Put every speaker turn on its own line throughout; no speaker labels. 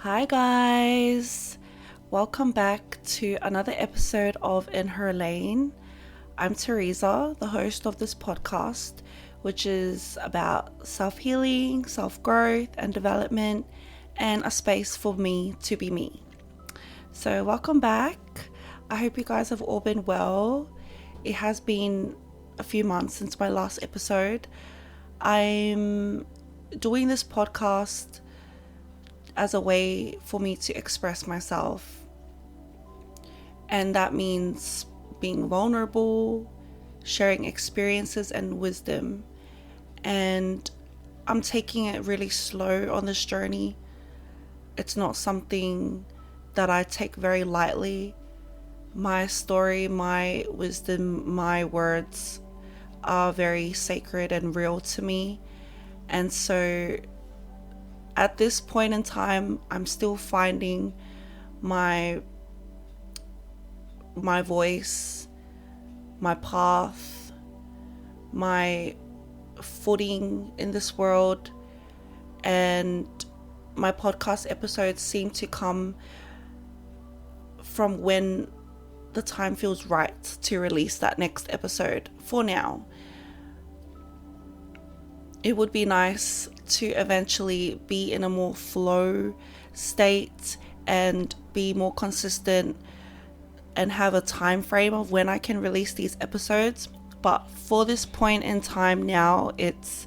Hi guys, welcome back to another episode of In Her Lane. I'm Theresa, the host of this podcast, which is about self-healing, self-growth and development, and a space for me to be me. So welcome back. I hope you guys have all been well. It has been a few months since my last episode. I'm doing this podcast as a way for me to express myself, and that means being vulnerable, sharing experiences and wisdom. And I'm taking it really slow on this journey. It's not something that I take very lightly. My story, my wisdom, my words are very sacred and real to me. And so at this point in time, I'm still finding my voice, my path, my footing in this world, and my podcast episodes seem to come from when the time feels right to release that next episode. For now, it would be nice to eventually be in a more flow state and be more consistent and have a time frame of when I can release these episodes. But for this point in time now, it's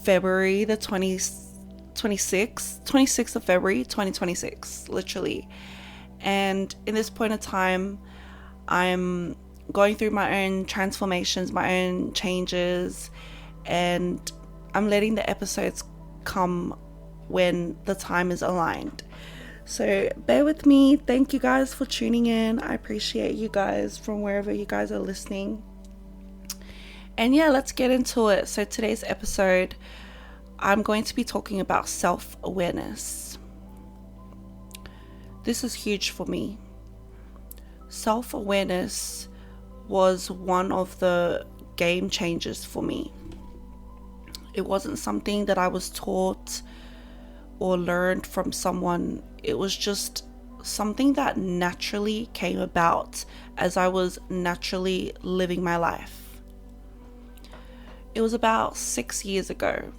February the 26th of February 2026, literally. And in this point in time, I'm going through my own transformations, my own changes, and I'm letting the episodes come when the time is aligned. So bear with me. Thank you guys for tuning in. I appreciate you guys from wherever you guys are listening. And yeah, let's get into it. So today's episode, I'm going to be talking about self-awareness. This is huge for me. Self-awareness was one of the game changers for me. It wasn't something that I was taught or learned from someone. It was just something that naturally came about as I was naturally living my life. It was about 6 years ago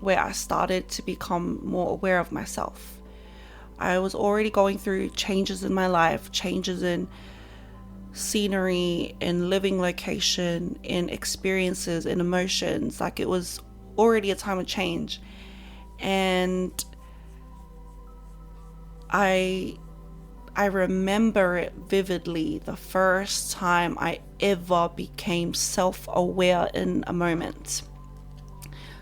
where I started to become more aware of myself. I was already going through changes in my life, changes in scenery, in living location, in experiences, in emotions. Like, it was already a time of change. And I remember it vividly, the first time I ever became self-aware in a moment.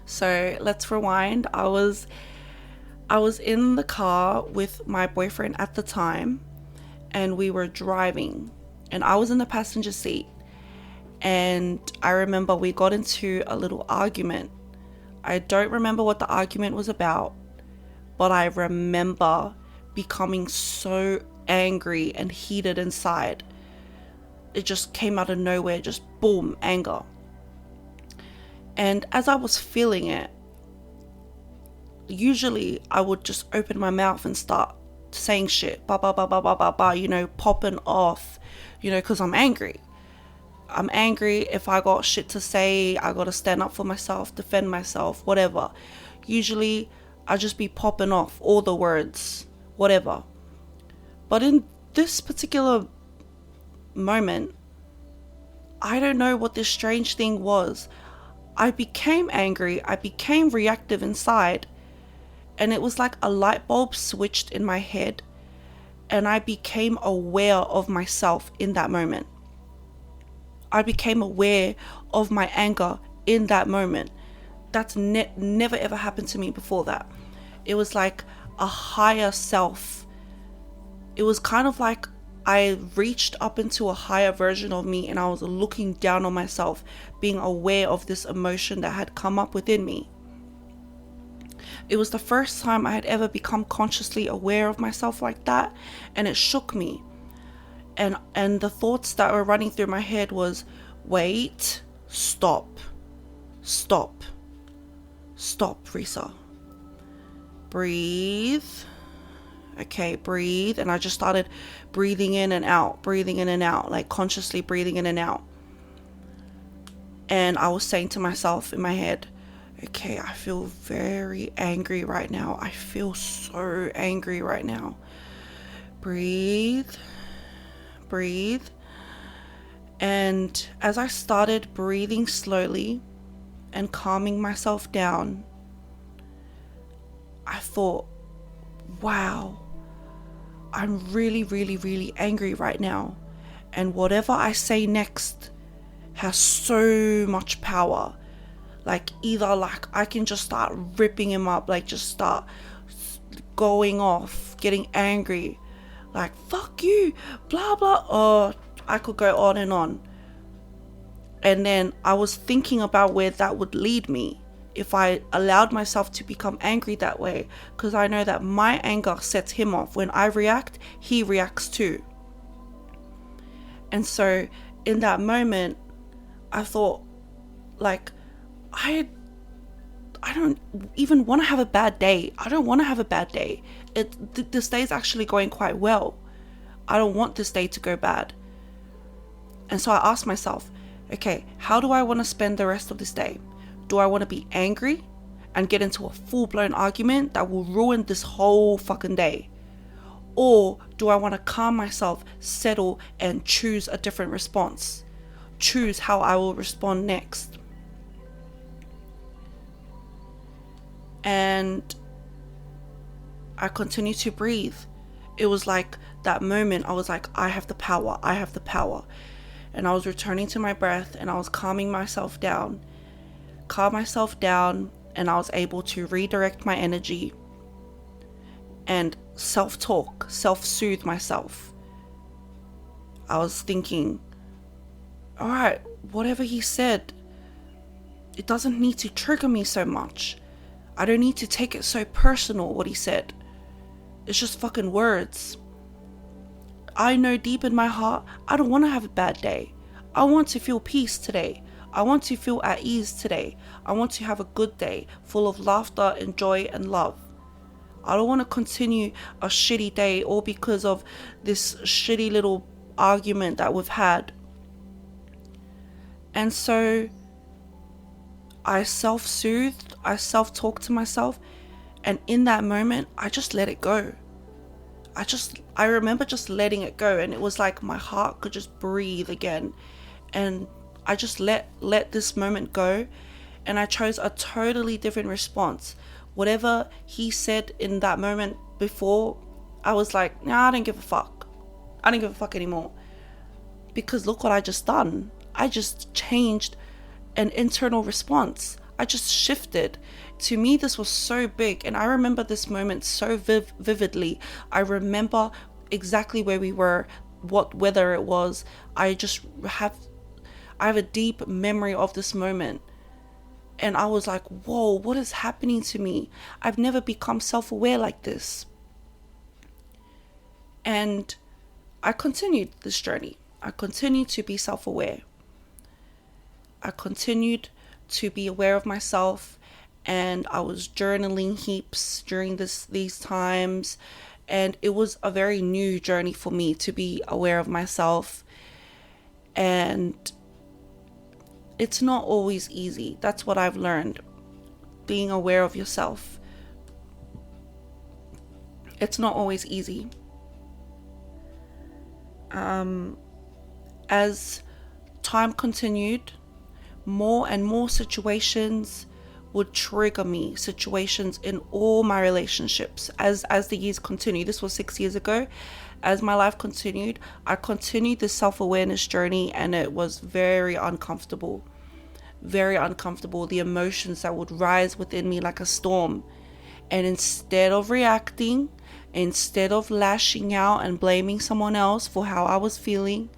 So let's rewind. I was in the car with my boyfriend at the time, and we were driving, and I was in the passenger seat. And I remember we got into a little argument. I don't remember what the argument was about, but I remember becoming so angry and heated inside. It just came out of nowhere, just boom, anger. And as I was feeling it, usually I would just open my mouth and start saying shit, ba ba ba ba ba ba ba, popping off, because I'm angry. I'm angry. If I got shit to say, I gotta stand up for myself, defend myself, whatever. Usually I just be popping off all the words, whatever. But in this particular moment, I don't know what this strange thing was. I became angry. I became reactive inside. And it was like a light bulb switched in my head. And I became aware of myself in that moment. I became aware of my anger in that moment. That's never ever happened to me before that. It was like a higher self. It was kind of like I reached up into a higher version of me, and I was looking down on myself, being aware of this emotion that had come up within me. It was the first time I had ever become consciously aware of myself like that, and it shook me. And the thoughts that were running through my head was, wait, stop, Theresa. breathe. Okay, breathe. And I just started breathing in and out, like consciously breathing in and out. And I was saying to myself in my head, okay, I feel very angry right now. I feel so angry right now. Breathe, breathe. And as I started breathing slowly and calming myself down, I thought, wow, I'm really, really, really angry right now. And whatever I say next has so much power. Like either like I can just start ripping him up, like just start going off, getting angry, like fuck you, blah blah, or I could go on and on. And then I was thinking about where that would lead me if I allowed myself to become angry that way, because I know that my anger sets him off. When I react, he reacts too. And so in that moment, I thought, like, I don't even want to have a bad day. I don't want to have a bad day. This day is actually going quite well. I don't want this day to go bad. And so I asked myself, okay, how do I want to spend the rest of this day? Do I want to be angry and get into a full-blown argument that will ruin this whole fucking day? Or do I want to calm myself, settle, and choose a different response? Choose how I will respond next. And I continued to breathe. It was like that moment I was like, I have the power. And I was returning to my breath and I was calm myself down, and I was able to redirect my energy and self-talk, self-soothe myself. I was thinking, all right, whatever he said, it doesn't need to trigger me so much. I don't need to take it so personal, what he said. It's just fucking words. I know deep in my heart, I don't want to have a bad day. I want to feel peace today. I want to feel at ease today. I want to have a good day full of laughter and joy and love. I don't want to continue a shitty day all because of this shitty little argument that we've had. And so I self-soothed, I self-talked to myself, and in that moment, I just let it go. I remember just letting it go, and it was like my heart could just breathe again. And I just let this moment go, and I chose a totally different response. Whatever he said in that moment before, I was like, nah, I don't give a fuck. I don't give a fuck anymore. Because look what I just done. I just changed an internal response. I just shifted. To me, this was so big, and I remember this moment so vividly. I remember exactly where we were, what weather it was. I have a deep memory of this moment, and I was like, whoa, what is happening to me? I've never become self-aware like this. And I continued this journey. I continued to be self-aware. I continued to be aware of myself, and I was journaling heaps during these times, and it was a very new journey for me to be aware of myself. And it's not always easy. That's what I've learned. Being aware of yourself. It's not always easy. As time continued, more and more situations would trigger me. Situations in all my relationships. As the years continue, this was 6 years ago. As my life continued, I continued this self-awareness journey, and it was very uncomfortable. Very uncomfortable. The emotions that would rise within me like a storm. And instead of reacting, instead of lashing out and blaming someone else for how I was feeling,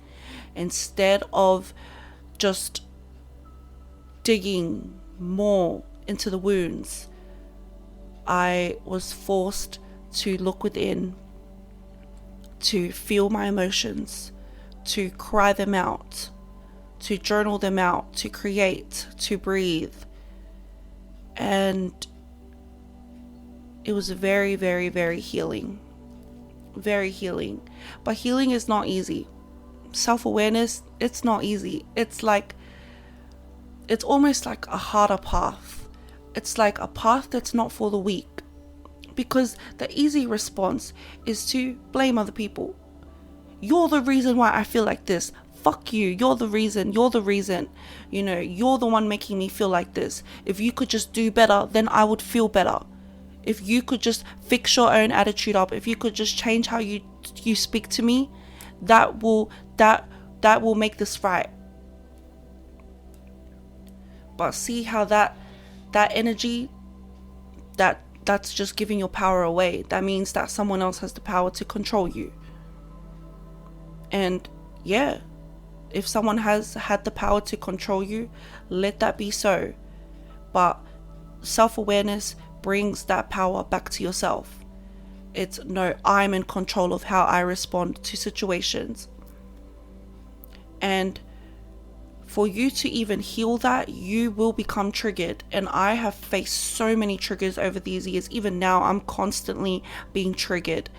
instead of just digging more into the wounds, I was forced to look within, to feel my emotions, to cry them out, to journal them out, to create, to breathe. And it was very, very, very healing. Very healing. But healing is not easy. Self-awareness, it's not easy. It's almost like a harder path. It's like a path that's not for the weak. Because the easy response is to blame other people. You're the reason why I feel like this. Fuck you. You're the reason. You're the reason. You're the one making me feel like this. If you could just do better, then I would feel better. If you could just fix your own attitude up, if you could just change how you speak to me, that will make this right. But see how that energy, that's just giving your power away. That means that someone else has the power to control you. And yeah, if someone has had the power to control you, let that be so. But self-awareness brings that power back to yourself. It's no, I'm in control of how I respond to situations. And for you to even heal that, you will become triggered. And I have faced so many triggers over these years. Even now, I'm constantly being triggered.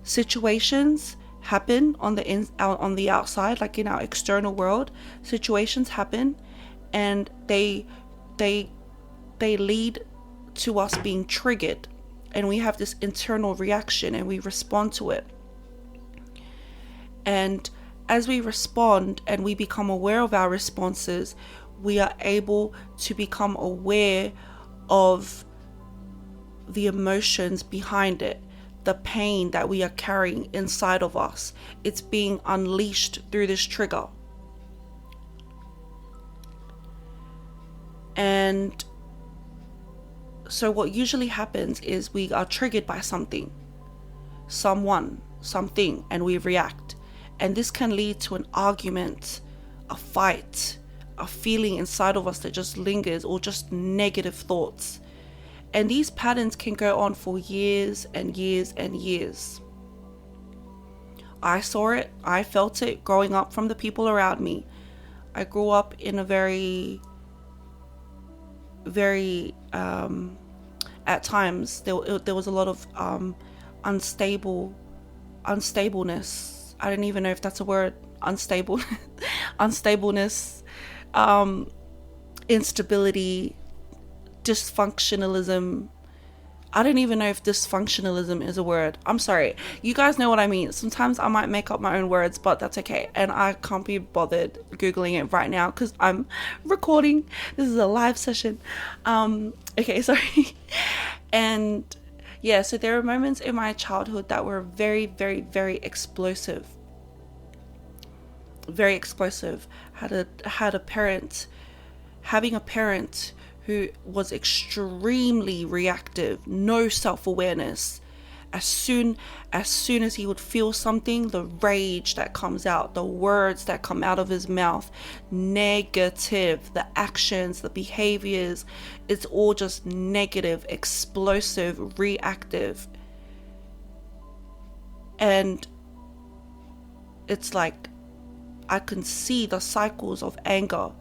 Situations happen on the outside, like in our external world. Situations happen, and they lead to us being triggered, and we have this internal reaction, and we respond to it. And as we respond and we become aware of our responses, we are able to become aware of the emotions behind it, the pain that we are carrying inside of us. It's being unleashed through this trigger. And so what usually happens is we are triggered by something, someone, something, and we react. And this can lead to an argument, a fight, a feeling inside of us that just lingers, or just negative thoughts. And these patterns can go on for years and years and years. I saw it, I felt it growing up from the people around me. I grew up in a very at times there was a lot of unstableness. I don't even know if that's a word. Unstableness, instability, dysfunctionalism. I don't even know if dysfunctionalism is a word. I'm sorry. You guys know what I mean. Sometimes I might make up my own words, but that's okay. And I can't be bothered Googling it right now because I'm recording. This is a live session. Okay, sorry. And yeah, so there were moments in my childhood that were very, very, very explosive. Very explosive. Having a parent who was extremely reactive, no self-awareness. As soon as he would feel something, the rage that comes out, the words that come out of his mouth, negative, the actions, the behaviors, it's all just negative, explosive, reactive. And it's like I can see the cycles of anger,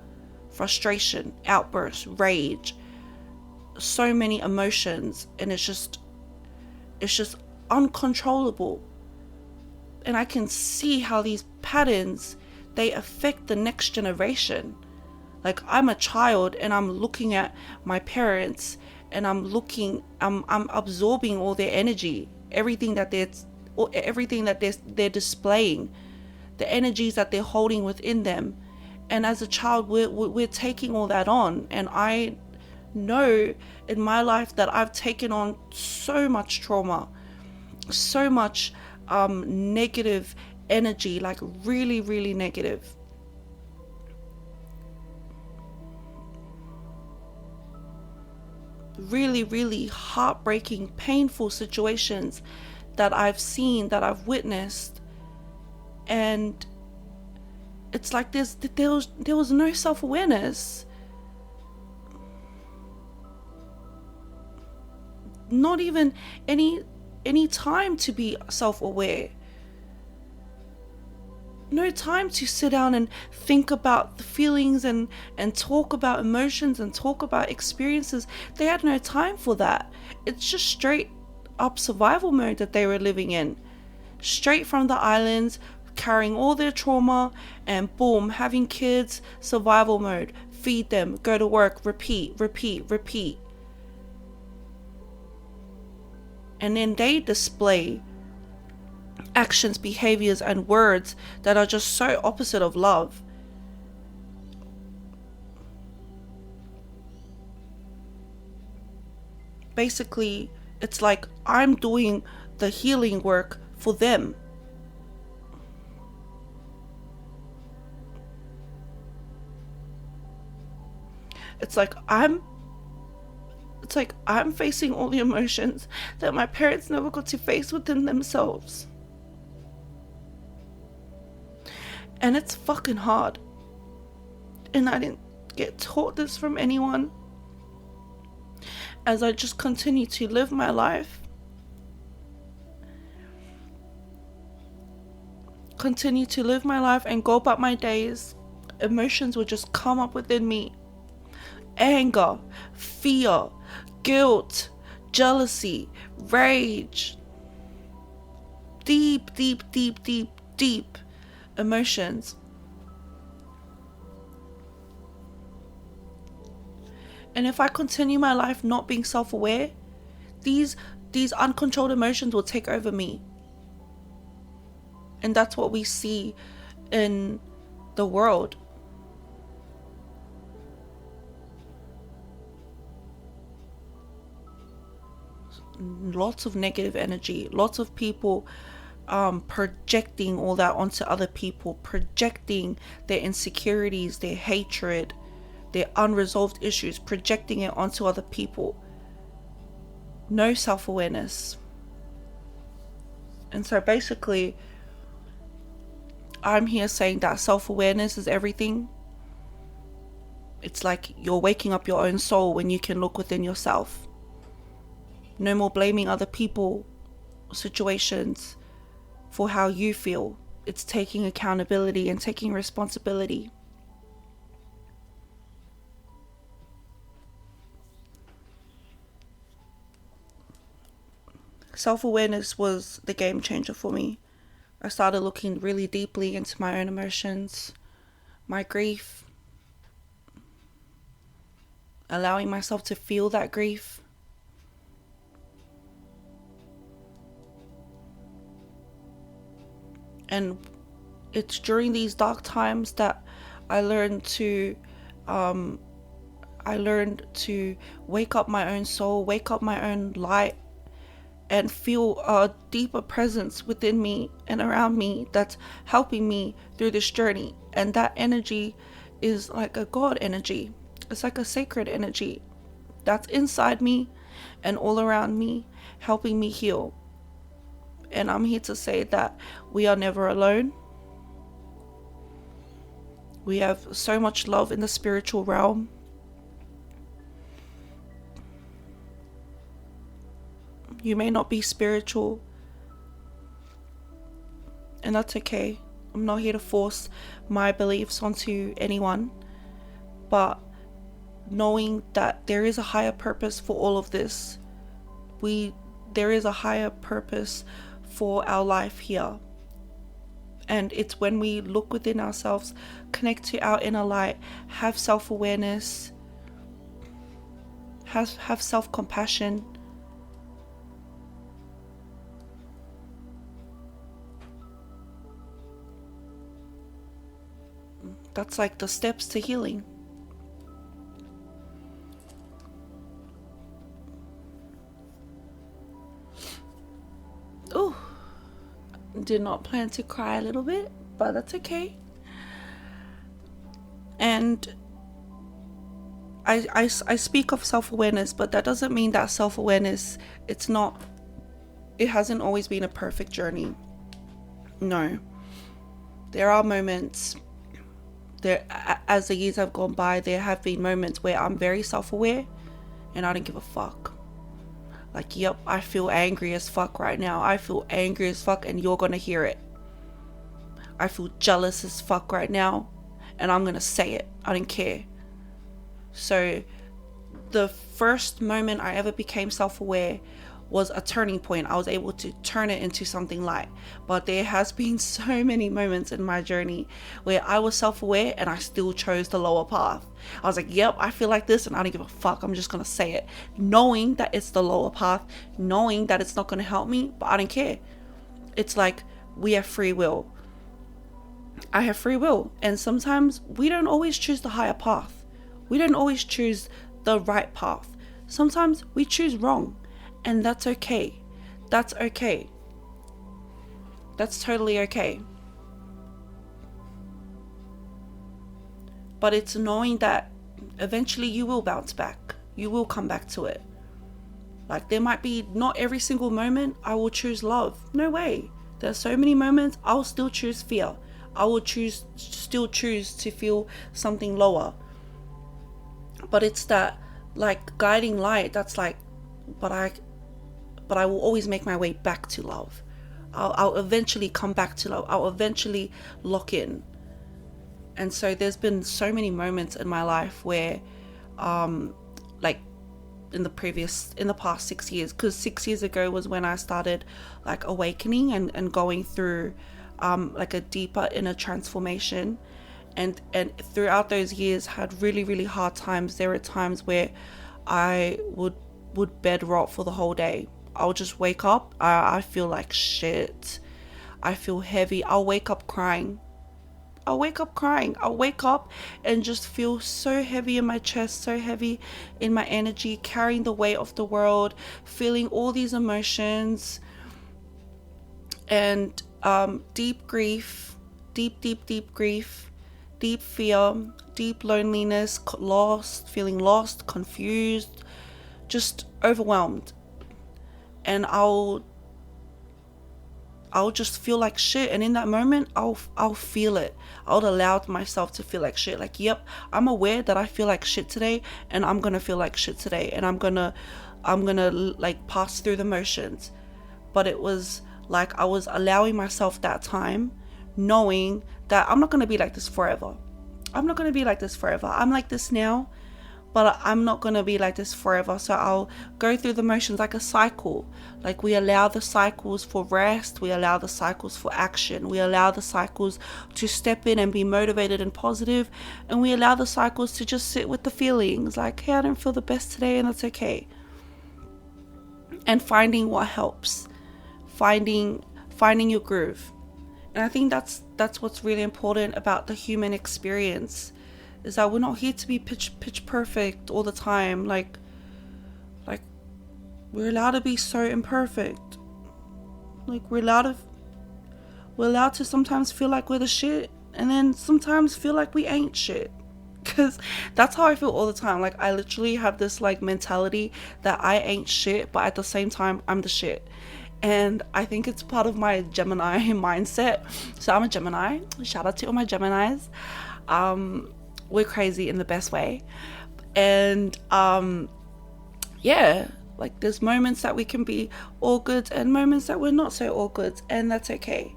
frustration, outbursts, rage, so many emotions, and it's just uncontrollable. And I can see how these patterns, they affect the next generation. Like, I'm a child and I'm looking at my parents and I'm absorbing all their energy, everything that they're displaying, the energies that they're holding within them. And as a child, we're taking all that on. And I know in my life that I've taken on so much trauma, so much negative energy, like really, really negative. Really, really heartbreaking, painful situations that I've seen, that I've witnessed. And it's like there was no self-awareness. Not even any time to be self-aware. No time to sit down and think about the feelings and talk about emotions and talk about experiences. They had no time for that. It's just straight up survival mode that they were living in. Straight from the islands, carrying all their trauma, and boom, having kids, survival mode. Feed them, go to work, repeat, repeat, repeat. And then they display actions, behaviors, and words that are just so opposite of love. Basically, it's like I'm doing the healing work for them. It's like I'm facing all the emotions that my parents never got to face within themselves. And it's fucking hard. And I didn't get taught this from anyone. As I just continue to live my life, and go about my days, emotions would just come up within me. Anger, fear, guilt, jealousy, rage. Deep, deep, deep, deep, deep emotions. And if I continue my life not being self-aware, these uncontrolled emotions will take over me. And that's what we see in the world. Lots of negative energy, lots of people projecting all that onto other people, projecting their insecurities, their hatred, their unresolved issues, projecting it onto other people. No self-awareness. And so basically, I'm here saying that self-awareness is everything. It's like you're waking up your own soul when you can look within yourself. No more blaming other people, situations for how you feel. It's taking accountability and taking responsibility. Self-awareness was the game changer for me. I started looking really deeply into my own emotions, my grief, allowing myself to feel that grief. And it's during these dark times that I learned to wake up my own soul, wake up my own light, and feel a deeper presence within me and around me that's helping me through this journey. And that energy is like a God energy. It's like a sacred energy that's inside me and all around me, helping me heal. And I'm here to say that we are never alone. We have so much love in the spiritual realm. You may not be spiritual, and that's okay. I'm not here to force my beliefs onto anyone, but knowing that there is a higher purpose for all of this. There is a higher purpose for our life here. And it's when we look within ourselves, connect to our inner light, have self-awareness, have self-compassion. That's like the steps to healing. Oh, did not plan to cry a little bit, but that's okay. And I speak of self-awareness, but that doesn't mean that self-awareness, it hasn't always been a perfect journey. No. There are moments, as the years have gone by, there have been moments where I'm very self-aware and I don't give a fuck. Like, yep, I feel angry as fuck right now. I feel angry as fuck and you're gonna hear it. I feel jealous as fuck right now and I'm gonna say it. I don't care. So the first moment I ever became self-aware was a turning point. I was able to turn it into something light. But there has been so many moments in my journey where I was self-aware and I still chose the lower path. I was like, yep, I feel like this and I don't give a fuck. I'm just going to say it. Knowing that it's the lower path, knowing that it's not going to help me, but I don't care. It's like we have free will. I have free will. And sometimes we don't always choose the higher path. We don't always choose the right path. Sometimes we choose wrong. And that's okay. That's okay. That's totally okay. But it's knowing that eventually you will bounce back. You will come back to it. Like there might be not every single moment I will choose love. No way. There's so many moments I'll still choose fear. I will still choose to feel something lower. But it's that like guiding light that's like, but I will always make my way back to love. I'll eventually come back to love. I'll eventually lock in. And so there's been so many moments in my life where, like in the past 6 years, because 6 years ago was when I started like awakening and going through like a deeper inner transformation. And throughout those years had really, really hard times. There were times where I would bed rot for the whole day. I'll just wake up. I feel like shit. I feel heavy. I'll wake up crying. I'll wake up and just feel so heavy in my chest, so heavy in my energy, carrying the weight of the world, feeling all these emotions and deep grief, deep grief, deep fear, deep loneliness, feeling lost, confused, just overwhelmed. And I'll just feel like shit. And in that moment, I'll feel it. I'll allow myself to feel like shit. Like, yep, I'm aware that I feel like shit today, and I'm gonna feel like shit today, and I'm gonna like pass through the motions. But it was like I was allowing myself that time, knowing that I'm not gonna be like this forever. I'm like this now, but I'm not going to be like this forever. So I'll go through the motions like a cycle. Like we allow the cycles for rest. We allow the cycles for action. We allow the cycles to step in and be motivated and positive. And we allow the cycles to just sit with the feelings. Like, hey, I don't feel the best today, and that's okay. And finding what helps. Finding your groove. And I think that's what's really important about the human experience, is that we're not here to be pitch perfect all the time. Like we're allowed to be so imperfect. Like we're allowed to sometimes feel like we're the shit, and then sometimes feel like we ain't shit. Because that's how I feel all the time. Like I literally have this like mentality that I ain't shit, but at the same time I'm the shit. And I think it's part of my Gemini mindset. So I'm a Gemini. Shout out to all my Geminis. We're crazy in the best way. And yeah, like there's moments that we can be all good and moments that we're not so all good, and that's okay.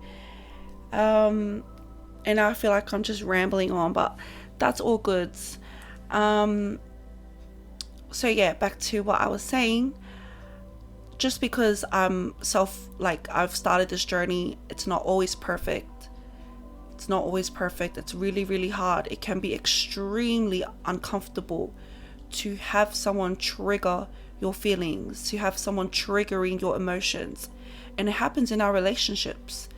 And I feel like I'm just rambling on, but that's all good. So yeah, back to what I was saying. Just because I've started this journey, it's not always perfect. It's really, really hard. It can be extremely uncomfortable to have someone trigger your feelings, to have someone triggering your emotions. And it happens in our relationships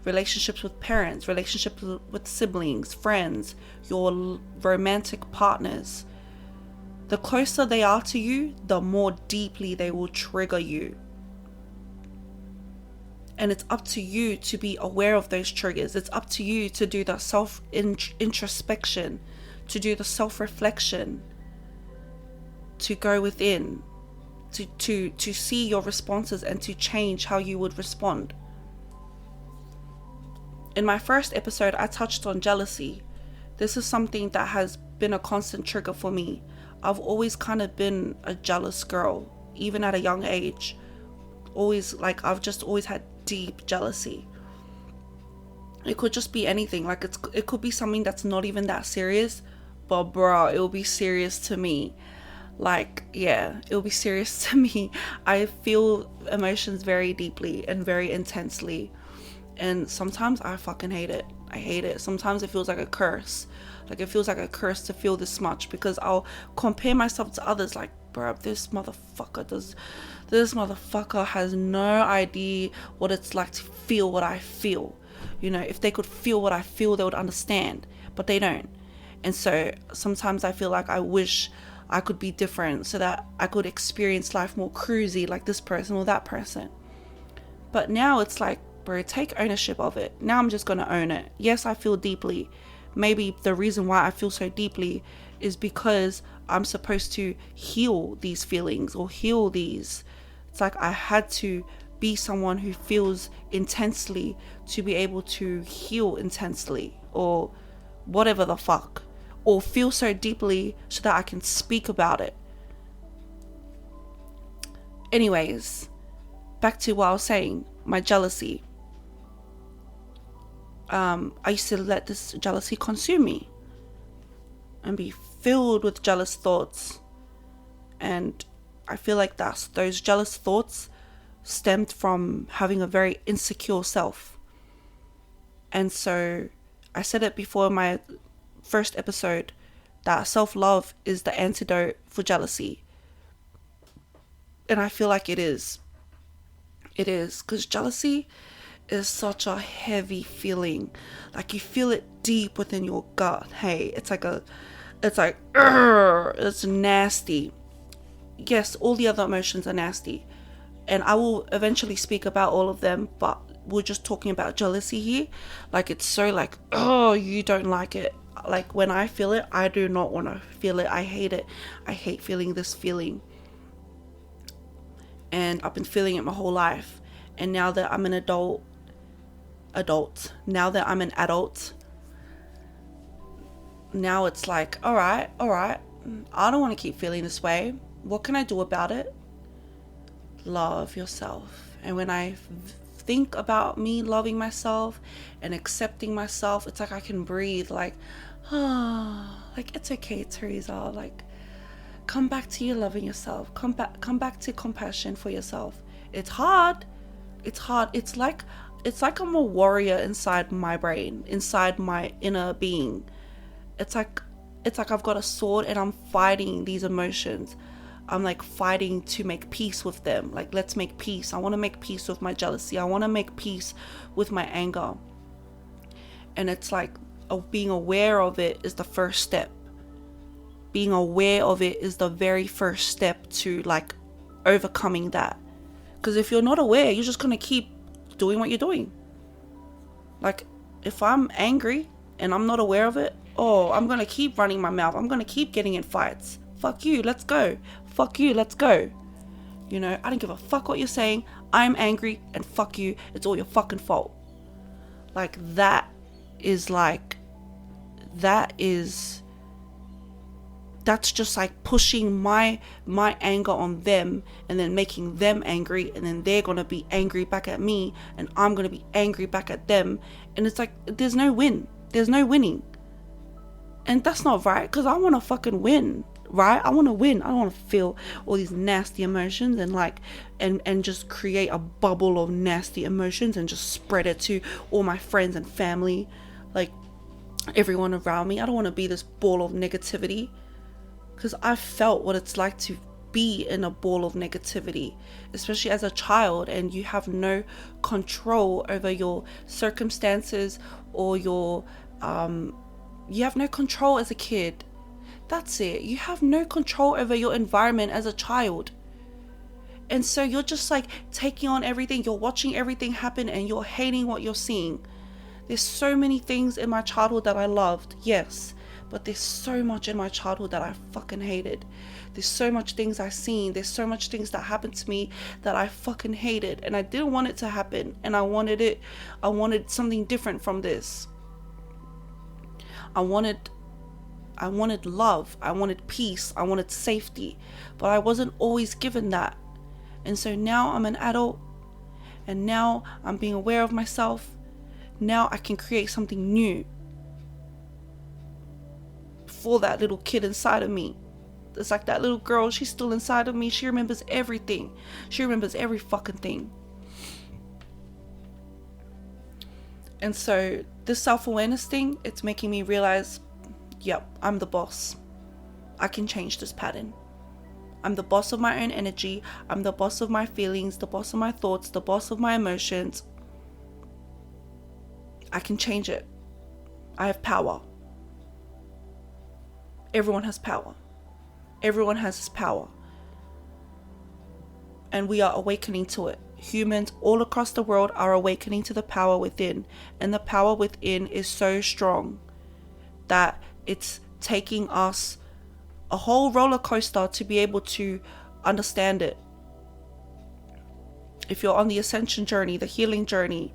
with parents, relationships with siblings, friends, your romantic partners. The closer they are to you, the more deeply they will trigger you. And it's up to you to be aware of those triggers. It's up to you to do the self-introspection, to do the self-reflection, to go within, to see your responses and to change how you would respond. In my first episode, I touched on jealousy. This is something that has been a constant trigger for me. I've always kind of been a jealous girl, even at a young age. I've just always had deep jealousy. It could just be anything. Like it could be something that's not even that serious, but bro, it will be serious to me. Like, yeah, it'll be serious to me. I feel emotions very deeply and very intensely. And sometimes I fucking hate it. I hate it. Sometimes it feels like a curse. Like, it feels like a curse to feel this much, because I'll compare myself to others. Like, bro, this motherfucker has no idea what it's like to feel what I feel. You know, if they could feel what I feel, they would understand, but they don't. And so sometimes I feel like I wish I could be different so that I could experience life more cruisy like this person or that person. But now it's like, bro, take ownership of it. Now I'm just going to own it. Yes, I feel deeply. Maybe the reason why I feel so deeply is because I'm supposed to heal these feelings or heal these. It's like I had to be someone who feels intensely to be able to heal intensely, or whatever the fuck. Or feel so deeply so that I can speak about it. Anyways, back to what I was saying, my jealousy. I used to let this jealousy consume me and be filled with jealous thoughts. And I feel like those jealous thoughts stemmed from having a very insecure self. And so I said it before in my first episode that self-love is the antidote for jealousy. And I feel like it is. It is, because jealousy is such a heavy feeling. Like, you feel it deep within your gut. Hey, it's nasty. Yes, all the other emotions are nasty, and I will eventually speak about all of them, but we're just talking about jealousy here. Like, it's so like, oh, you don't like it. Like, when I feel it, I do not want to feel it. I hate it. I hate feeling this feeling. And I've been feeling it my whole life. And now that I'm an adult, now that I'm an adult, now it's like, all right, I don't want to keep feeling this way. What can I do about it? Love yourself. And when I think about me loving myself and accepting myself, it's like I can breathe. Like, like, it's okay, Theresa. Like, come back to you loving yourself. Come back to compassion for yourself. It's hard. It's like I'm a warrior inside my brain, inside my inner being. It's like I've got a sword and I'm fighting these emotions. I'm like fighting to make peace with them. Like, let's make peace. I want to make peace with my jealousy. I want to make peace with my anger. And it's like, being aware of it is the first step. Being aware of it is the very first step to like overcoming that. Because if you're not aware, you're just going to keep doing what you're doing. Like, if I'm angry and I'm not aware of it, I'm going to keep running my mouth. I'm going to keep getting in fights. Fuck you, let's go. Fuck you, let's go. You know, I don't give a fuck what you're saying. I'm angry and fuck you. It's all your fucking fault. Like, that's just like pushing my anger on them and then making them angry, and then they're going to be angry back at me and I'm going to be angry back at them. And it's like, there's no win. There's no winning. And that's not right, because I want to fucking win, right? I want to win. I don't want to feel all these nasty emotions and like, and just create a bubble of nasty emotions and just spread it to all my friends and family, like everyone around me. I don't want to be this ball of negativity, because I've felt what it's like to be in a ball of negativity, especially as a child, and you have no control over your circumstances or your you have no control as a kid. That's it. You have no control over your environment as a child. And so you're just like taking on everything. You're watching everything happen and you're hating what you're seeing. There's so many things in my childhood that I loved, yes. But there's so much in my childhood that I fucking hated. There's so much things I've seen. There's so much things that happened to me that I fucking hated. And I didn't want it to happen. And I wanted something different from this. I wanted love. I wanted peace. I wanted safety. But I wasn't always given that. And so now I'm an adult. And now I'm being aware of myself. Now I can create something new for that little kid inside of me. it's like that little girl, she's still inside of me. She remembers everything. She remembers every fucking thing. And so this self-awareness thing, it's making me realize, yep, I'm the boss. I can change this pattern. I'm the boss of my own energy. I'm the boss of my feelings, the boss of my thoughts, the boss of my emotions. I can change it. I have power. Everyone has power. Everyone has this power. And we are awakening to it. Humans all across the world are awakening to the power within. And the power within is so strong that it's taking us a whole roller coaster to be able to understand it. If you're on the ascension journey, the healing journey,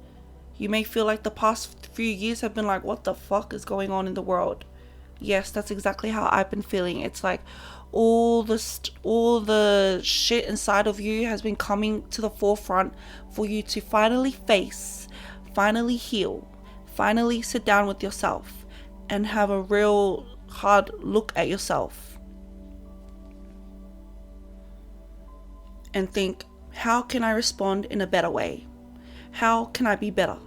you may feel like the past few years have been like, what the fuck is going on in the world? Yes, that's exactly how I've been feeling. It's like all the shit inside of you has been coming to the forefront for you to finally face, finally heal, finally sit down with yourself and have a real hard look at yourself and think, how can I respond in a better way? How can I be better?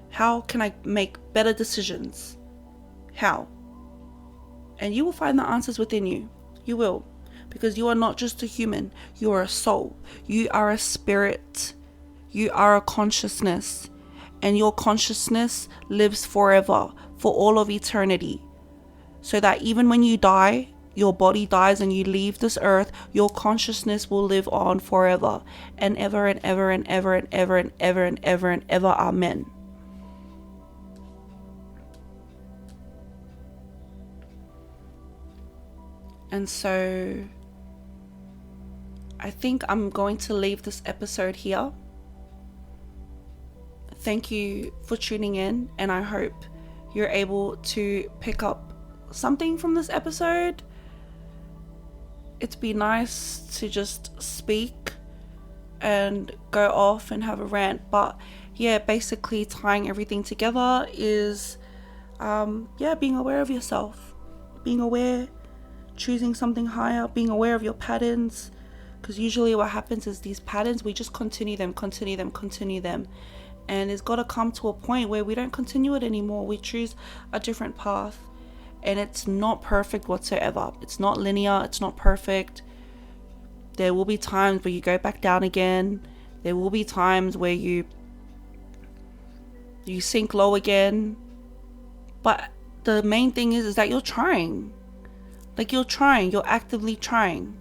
How can I make better decisions? How? And you will find the answers within you. You will. Because you are not just a human. You are a soul. You are a spirit. You are a consciousness. And your consciousness lives forever, for all of eternity. So that even when you die, your body dies and you leave this earth, your consciousness will live on forever. And ever and ever and ever and ever and ever and ever and ever. Amen. And so I think I'm going to leave this episode here. Thank you for tuning in, and I hope you're able to pick up something from this episode. It'd be nice to just speak and go off and have a rant, but yeah, basically tying everything together is being aware of yourself, being aware, choosing something higher, being aware of your patterns, because usually what happens is these patterns, we just continue them, and it's got to come to a point where we don't continue it anymore. We choose a different path, and it's not perfect whatsoever. It's not linear, it's not perfect. There will be times where you go back down again. There will be times where you sink low again, but the main thing is that you're trying. Like, you're actively trying.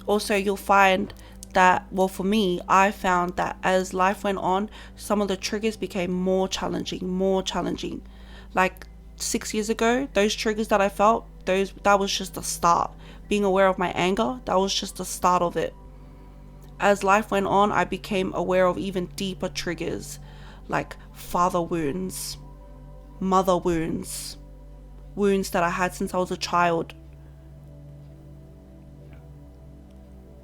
Also, you'll find that, well, for me, I found that as life went on, some of the triggers became more challenging. Like 6 years ago, those triggers that I felt, that was just the start. Being aware of my anger, that was just the start of it. As life went on, I became aware of even deeper triggers, like father wounds, mother wounds that I had since I was a child,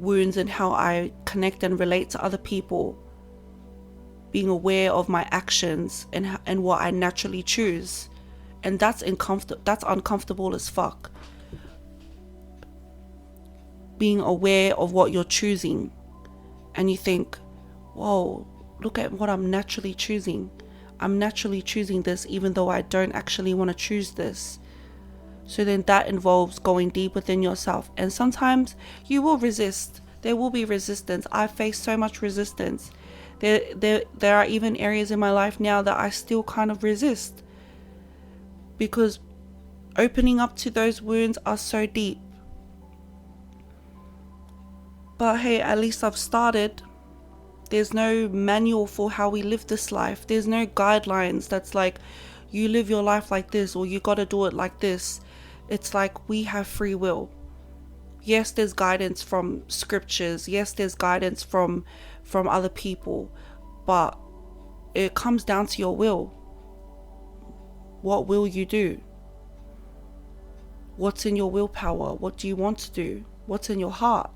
wounds in how I connect and relate to other people, being aware of my actions and what I naturally choose. And that's uncomfortable as fuck. Being aware of what you're choosing, and you think, whoa, look at what I'm naturally choosing. I'm naturally choosing this even though I don't actually want to choose this. So then that involves going deep within yourself. And sometimes you will resist. There will be resistance. I face so much resistance. There are even areas in my life now that I still kind of resist, because opening up to those wounds are so deep. But hey, at least I've started. There's no manual for how we live this life. There's no guidelines that's like, you live your life like this, or you gotta do it like this. It's like, we have free will. Yes, there's guidance from scriptures. Yes, there's guidance from other people. But it comes down to your will. What will you do? What's in your willpower? What do you want to do? What's in your heart?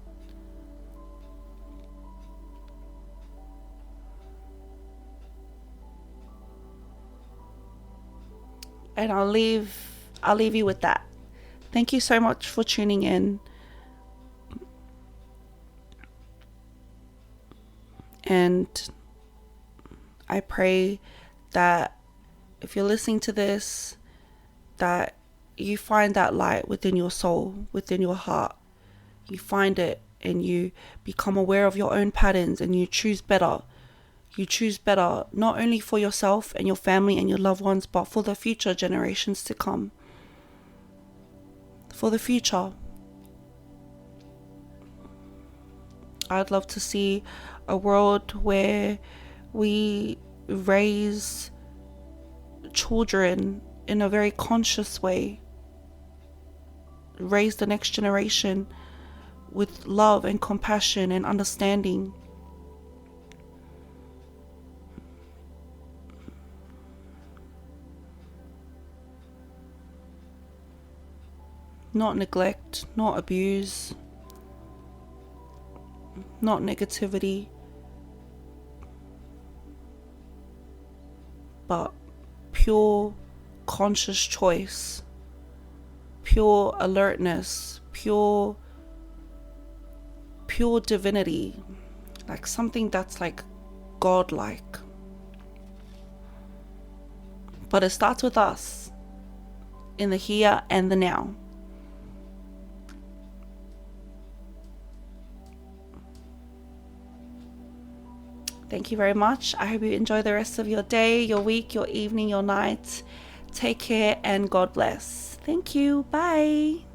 And I'll leave I'll leave you with that. Thank you so much for tuning in. And I pray that if you're listening to this, that you find that light within your soul, within your heart. You find it and you become aware of your own patterns and you choose better. You choose better, not only for yourself and your family and your loved ones, but for the future generations to come. For the future. I'd love to see a world where we raise children in a very conscious way. Raise the next generation with love and compassion and understanding. Not neglect, not abuse, not negativity, but pure conscious choice, pure alertness, pure divinity, like something that's like godlike. But it starts with us in the here and the now. Thank you very much. I hope you enjoy the rest of your day, your week, your evening, your night. Take care and God bless. Thank you. Bye.